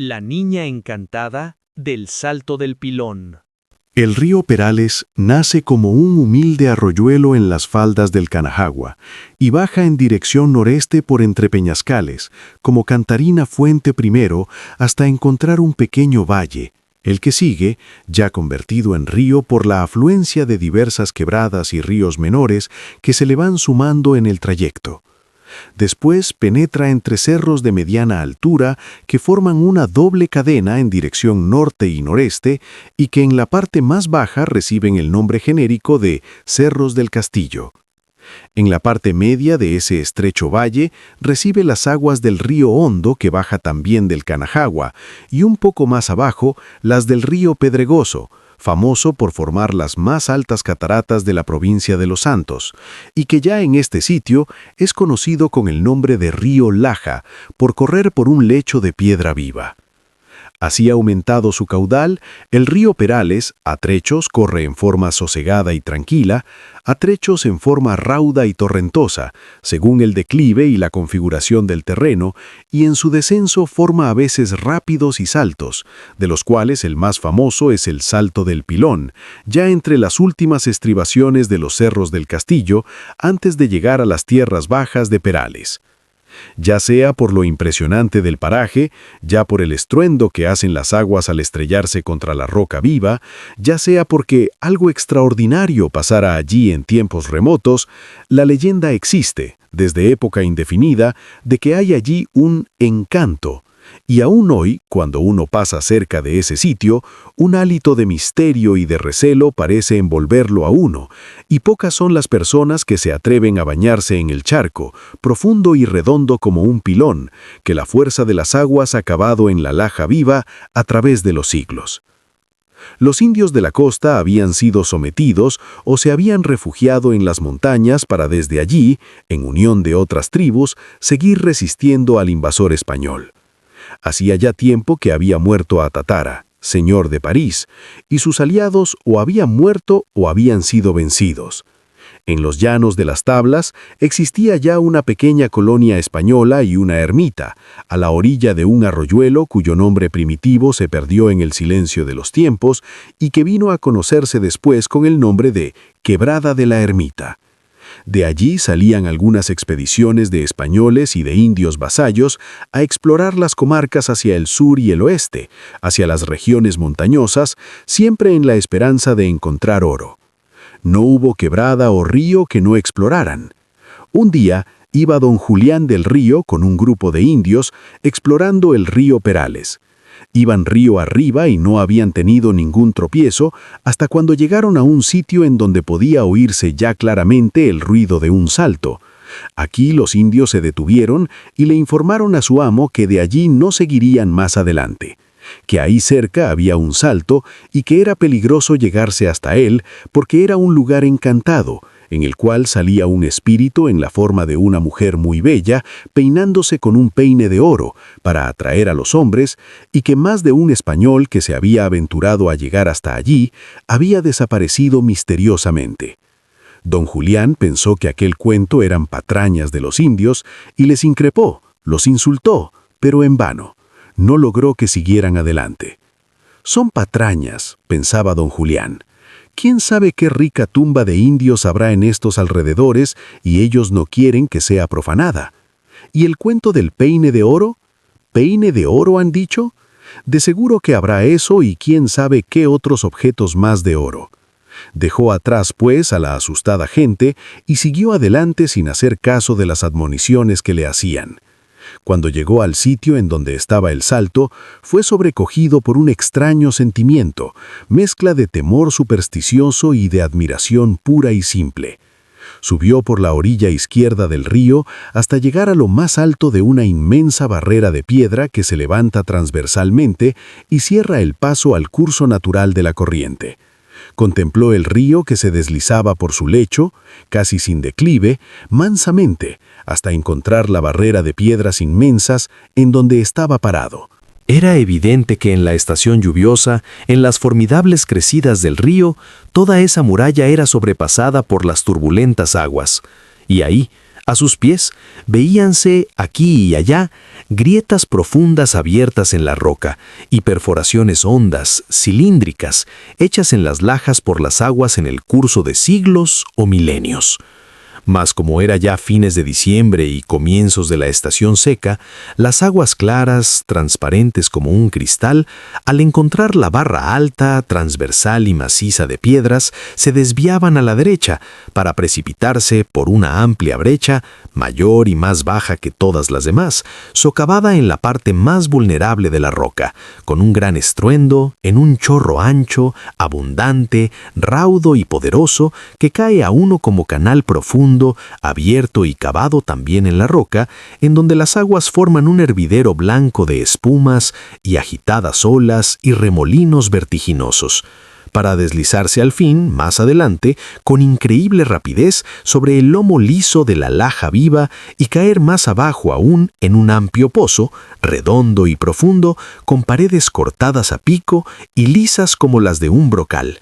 La niña encantada del Salto del Pilón. El río Perales nace como un humilde arroyuelo en las faldas del Canajagua y baja en dirección noreste por entre peñascales, como cantarina fuente primero, hasta encontrar un pequeño valle, el que sigue, ya convertido en río por la afluencia de diversas quebradas y ríos menores que se le van sumando en el trayecto. Después penetra entre cerros de mediana altura que forman una doble cadena en dirección norte y noreste y que en la parte más baja reciben el nombre genérico de Cerros del Castillo. En la parte media de ese estrecho valle recibe las aguas del río Hondo que baja también del Canajagua y un poco más abajo las del río Pedregoso, famoso por formar las más altas cataratas de la provincia de Los Santos, y que ya en este sitio es conocido con el nombre de Río Laja, por correr por un lecho de piedra viva. Así aumentado su caudal, el río Perales, a trechos corre en forma sosegada y tranquila, a trechos en forma rauda y torrentosa, según el declive y la configuración del terreno, y en su descenso forma a veces rápidos y saltos, de los cuales el más famoso es el Salto del Pilón, ya entre las últimas estribaciones de los cerros del Castillo, antes de llegar a las tierras bajas de Perales. Ya sea por lo impresionante del paraje, ya por el estruendo que hacen las aguas al estrellarse contra la roca viva, ya sea porque algo extraordinario pasara allí en tiempos remotos, la leyenda existe, desde época indefinida, de que hay allí un encanto. Y aún hoy, cuando uno pasa cerca de ese sitio, un hálito de misterio y de recelo parece envolverlo a uno, y pocas son las personas que se atreven a bañarse en el charco, profundo y redondo como un pilón, que la fuerza de las aguas ha cavado en la laja viva a través de los siglos. Los indios de la costa habían sido sometidos o se habían refugiado en las montañas para desde allí, en unión de otras tribus, seguir resistiendo al invasor español. Hacía ya tiempo que había muerto Atatara, señor de París, y sus aliados o habían muerto o habían sido vencidos. En los llanos de las Tablas existía ya una pequeña colonia española y una ermita, a la orilla de un arroyuelo cuyo nombre primitivo se perdió en el silencio de los tiempos y que vino a conocerse después con el nombre de Quebrada de la Ermita. De allí salían algunas expediciones de españoles y de indios vasallos a explorar las comarcas hacia el sur y el oeste, hacia las regiones montañosas, siempre en la esperanza de encontrar oro. No hubo quebrada o río que no exploraran. Un día iba don Julián del Río con un grupo de indios explorando el río Perales. Iban río arriba y no habían tenido ningún tropiezo hasta cuando llegaron a un sitio en donde podía oírse ya claramente el ruido de un salto. Aquí los indios se detuvieron y le informaron a su amo que de allí no seguirían más adelante, que ahí cerca había un salto y que era peligroso llegarse hasta él porque era un lugar encantado, en el cual salía un espíritu en la forma de una mujer muy bella, peinándose con un peine de oro, para atraer a los hombres, y que más de un español que se había aventurado a llegar hasta allí, había desaparecido misteriosamente. Don Julián pensó que aquel cuento eran patrañas de los indios, y les increpó, los insultó, pero en vano. No logró que siguieran adelante. Son patrañas, pensaba don Julián. ¿Quién sabe qué rica tumba de indios habrá en estos alrededores y ellos no quieren que sea profanada? ¿Y el cuento del peine de oro? ¿Peine de oro han dicho? De seguro que habrá eso y quién sabe qué otros objetos más de oro. Dejó atrás, pues, a la asustada gente y siguió adelante sin hacer caso de las admoniciones que le hacían. Cuando llegó al sitio en donde estaba el salto, fue sobrecogido por un extraño sentimiento, mezcla de temor supersticioso y de admiración pura y simple. Subió por la orilla izquierda del río hasta llegar a lo más alto de una inmensa barrera de piedra que se levanta transversalmente y cierra el paso al curso natural de la corriente. Contempló el río que se deslizaba por su lecho, casi sin declive, mansamente, hasta encontrar la barrera de piedras inmensas en donde estaba parado. Era evidente que en la estación lluviosa, en las formidables crecidas del río, toda esa muralla era sobrepasada por las turbulentas aguas, y ahí, A sus pies veíanse aquí y allá grietas profundas abiertas en la roca y perforaciones hondas, cilíndricas, hechas en las lajas por las aguas en el curso de siglos o milenios. Mas como era ya fines de diciembre y comienzos de la estación seca, las aguas claras, transparentes como un cristal, al encontrar la barra alta, transversal y maciza de piedras, se desviaban a la derecha para precipitarse por una amplia brecha, mayor y más baja que todas las demás, socavada en la parte más vulnerable de la roca, con un gran estruendo, en un chorro ancho, abundante, raudo y poderoso, que cae a uno como canal profundo, abierto y cavado también en la roca, en donde las aguas forman un hervidero blanco de espumas y agitadas olas y remolinos vertiginosos, para deslizarse al fin, más adelante, con increíble rapidez sobre el lomo liso de la laja viva y caer más abajo aún en un amplio pozo, redondo y profundo, con paredes cortadas a pico y lisas como las de un brocal.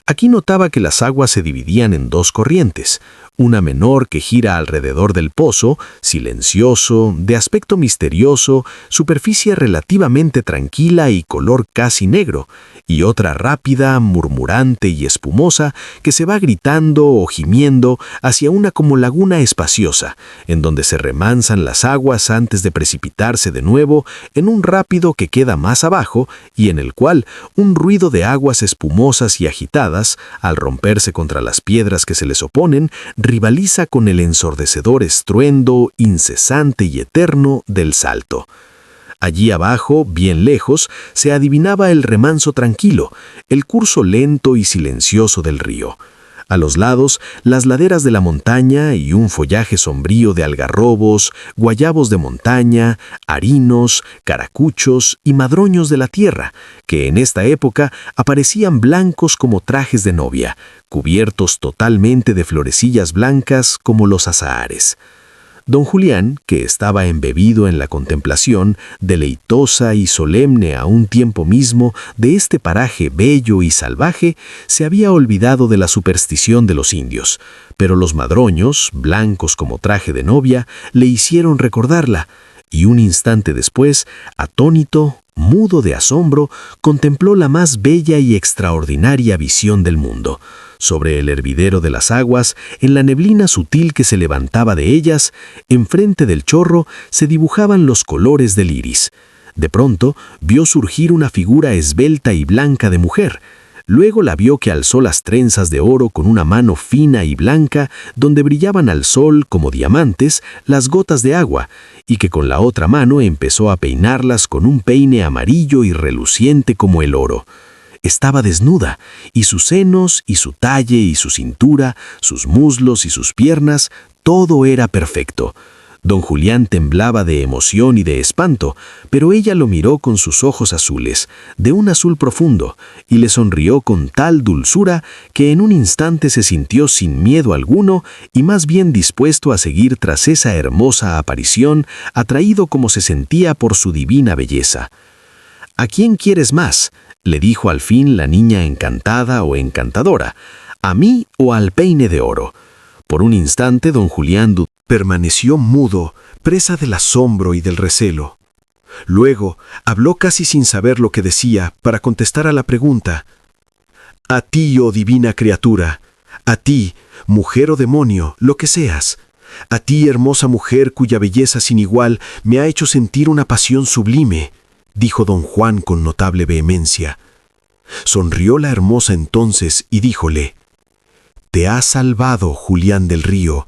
Aquí notaba que las aguas se dividían en dos corrientes, una menor que gira alrededor del pozo, silencioso, de aspecto misterioso, superficie relativamente tranquila y color casi negro, y otra rápida, murmurante y espumosa que se va gritando o gimiendo hacia una como laguna espaciosa, en donde se remansan las aguas antes de precipitarse de nuevo en un rápido que queda más abajo y en el cual un ruido de aguas espumosas y agitadas, al romperse contra las piedras que se les oponen, rivaliza con el ensordecedor estruendo incesante y eterno del salto. Allí abajo, bien lejos, se adivinaba el remanso tranquilo, el curso lento y silencioso del río. A los lados, las laderas de la montaña y un follaje sombrío de algarrobos, guayabos de montaña, arinos, caracuchos y madroños de la tierra, que en esta época aparecían blancos como trajes de novia, cubiertos totalmente de florecillas blancas como los azahares. Don Julián, que estaba embebido en la contemplación, deleitosa y solemne a un tiempo mismo de este paraje bello y salvaje, se había olvidado de la superstición de los indios, pero los madroños, blancos como traje de novia, le hicieron recordarla, y un instante después, atónito, mudo de asombro, contempló la más bella y extraordinaria visión del mundo. Sobre el hervidero de las aguas, en la neblina sutil que se levantaba de ellas, enfrente del chorro se dibujaban los colores del iris. De pronto vio surgir una figura esbelta y blanca de mujer. Luego la vio que alzó las trenzas de oro con una mano fina y blanca, donde brillaban al sol como diamantes las gotas de agua, y que con la otra mano empezó a peinarlas con un peine amarillo y reluciente como el oro. Estaba desnuda, y sus senos, y su talle, y su cintura, sus muslos y sus piernas, todo era perfecto. Don Julián temblaba de emoción y de espanto, pero ella lo miró con sus ojos azules, de un azul profundo, y le sonrió con tal dulzura que en un instante se sintió sin miedo alguno y más bien dispuesto a seguir tras esa hermosa aparición, atraído como se sentía por su divina belleza. «¿A quién quieres más?», le dijo al fin la niña encantada o encantadora, «¿a mí o al peine de oro?». Por un instante don Julián permaneció mudo, presa del asombro y del recelo. Luego habló casi sin saber lo que decía para contestar a la pregunta. «A ti, oh divina criatura, a ti, mujer o demonio, lo que seas, a ti, hermosa mujer cuya belleza sin igual me ha hecho sentir una pasión sublime», dijo don Juan con notable vehemencia. Sonrió la hermosa entonces y díjole: «Te has salvado, Julián del Río,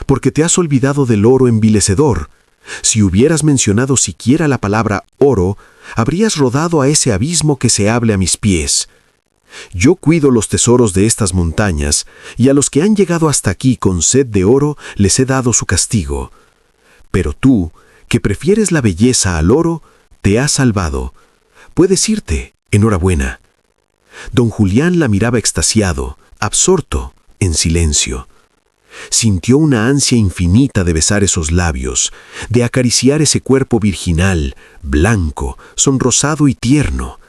porque te has olvidado del oro envilecedor. Si hubieras mencionado siquiera la palabra oro, habrías rodado a ese abismo que se abre a mis pies. Yo cuido los tesoros de estas montañas, y a los que han llegado hasta aquí con sed de oro les he dado su castigo. Pero tú, que prefieres la belleza al oro, te has salvado. Puedes irte, enhorabuena». Don Julián la miraba extasiado, absorto, en silencio. Sintió una ansia infinita de besar esos labios, de acariciar ese cuerpo virginal, blanco, sonrosado y tierno,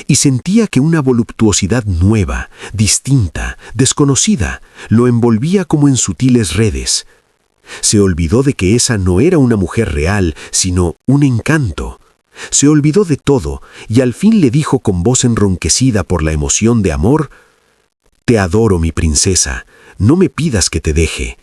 y sentía que una voluptuosidad nueva, distinta, desconocida, lo envolvía como en sutiles redes. Se olvidó de que esa no era una mujer real, sino un encanto. Se olvidó de todo y al fin le dijo con voz enronquecida por la emoción de amor: «Te adoro, mi princesa, no me pidas que te deje».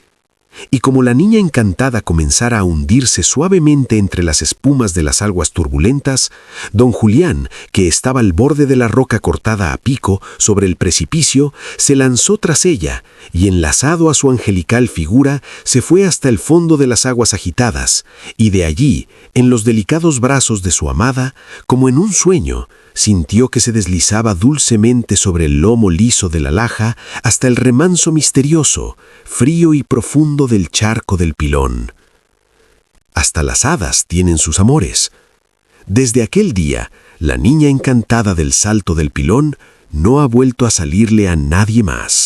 Y como la niña encantada comenzara a hundirse suavemente entre las espumas de las aguas turbulentas, don Julián, que estaba al borde de la roca cortada a pico sobre el precipicio, se lanzó tras ella y, enlazado a su angelical figura, se fue hasta el fondo de las aguas agitadas, y de allí, en los delicados brazos de su amada, como en un sueño, sintió que se deslizaba dulcemente sobre el lomo liso de la laja hasta el remanso misterioso, frío y profundo del charco del Pilón. Hasta las hadas tienen sus amores. Desde aquel día, la niña encantada del Salto del Pilón no ha vuelto a salirle a nadie más.